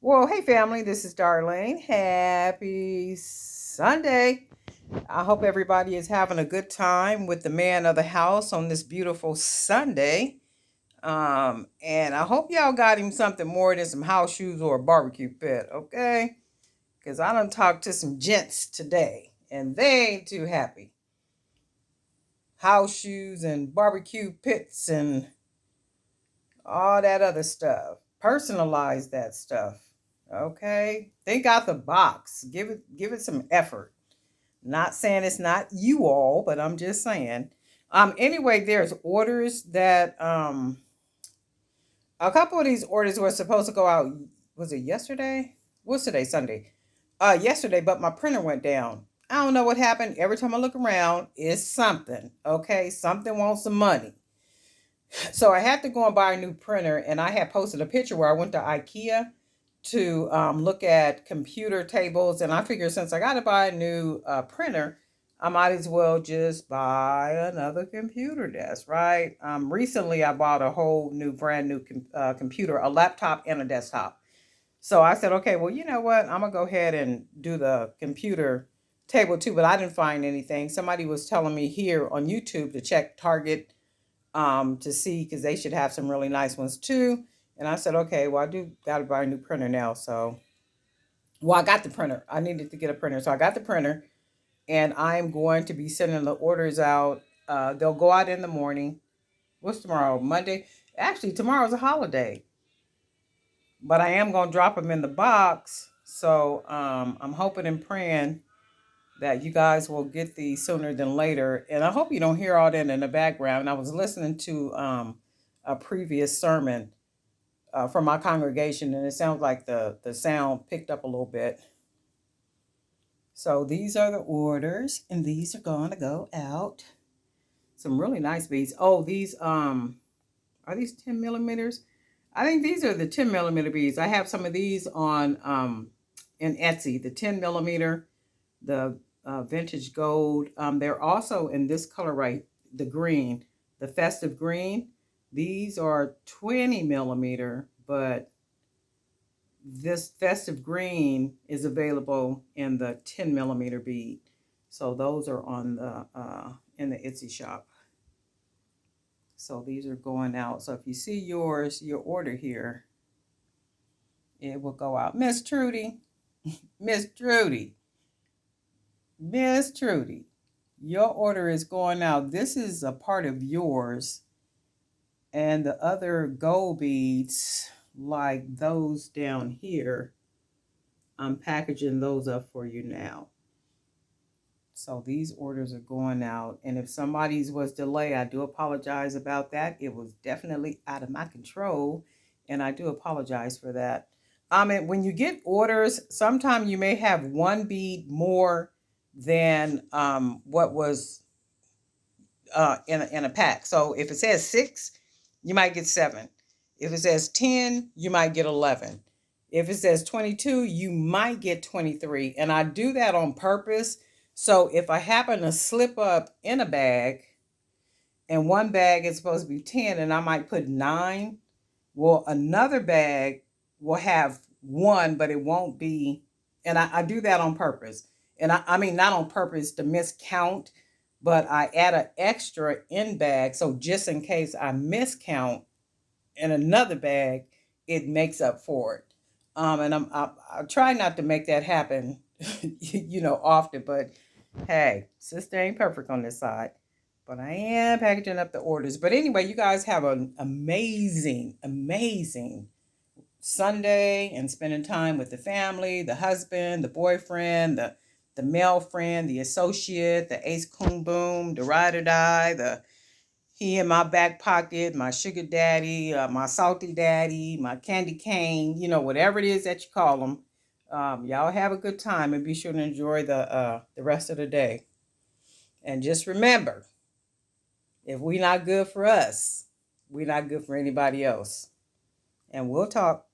Well, hey family, this is Darlene. Happy Sunday. I hope everybody is having a good time with the man of the house on this beautiful Sunday. And I hope y'all got him something more than some house shoes or a barbecue pit, okay? Because I done talked to some gents today, and they ain't too happy. House shoes and barbecue pits and all that other stuff. Personalize that stuff. Okay? Think out the box. Give it some effort. Not saying it's not you all, but I'm just saying. Anyway, there's orders that a couple of these orders were supposed to go out, was it yesterday? What's today? Sunday. Yesterday, but my printer went down. I don't know what happened. Every time I look around, it's something. Okay, something wants some money. So I had to go and buy a new printer, and I had posted a picture where I went to IKEA to look at computer tables, and I figured since I got to buy a new printer, I might as well just buy another computer desk, right? Recently, I bought a whole new, brand new computer, a laptop and a desktop. So I said, okay, well, you know what? I'm gonna go ahead and do the computer table too, but I didn't find anything. Somebody was telling me here on YouTube to check Target to see because they should have some really nice ones too. And I said, okay, well, I do got to buy a new printer now. So, well, I got the printer. I needed to get a printer. So I got the printer and I'm going to be sending the orders out. They'll go out in the morning. What's tomorrow? Monday? Actually, tomorrow's a holiday, but I am going to drop them in the box. So I'm hoping and praying that you guys will get these sooner than later. And I hope you don't hear all that in the background. I was listening to a previous sermon from my congregation, and it sounds like the sound picked up a little bit. So these are the orders, and these are going to go out. Some really nice beads. Oh, these are these 10 millimeters? I think these are the 10 millimeter beads. I have some of these on in Etsy, the 10 millimeter, the vintage gold. They're also in this color right, the green, the festive green. These are 20 millimeter, but this festive green is available in the 10 millimeter bead. So those are on the in the Etsy shop. So these are going out. So if you see yours, your order here, it will go out. Miss Trudy, Miss Trudy, Miss Trudy, your order is going out. This is a part of yours. And the other gold beads, like those down here, I'm packaging those up for you now. So these orders are going out. And if somebody's was delayed, I do apologize about that. It was definitely out of my control. And I do apologize for that. When you get orders, sometimes you may have one bead more than what was in a pack. So if it says 6, you might get 7. If it says 10, you might get 11. If it says 22, you might get 23. And I do that on purpose. So if I happen to slip up in a bag and one bag is supposed to be 10 and I might put 9, well, another bag will have 1, but it won't be. And I do that on purpose. And I mean, not on purpose to miscount, but I add an extra in bag. So just in case I miscount in another bag, it makes up for it. I try not to make that happen, often. But hey, sister ain't perfect on this side. But I am packaging up the orders. But anyway, you guys have an amazing, amazing Sunday and spending time with the family, the husband, the boyfriend, the male friend, the associate, the ace coon boom, the ride or die, the he in my back pocket, my sugar daddy, my salty daddy, my candy cane, whatever it is that you call them. Y'all have a good time and be sure to enjoy the rest of the day. And just remember, if we not good for us, we not good for anybody else. And we'll talk.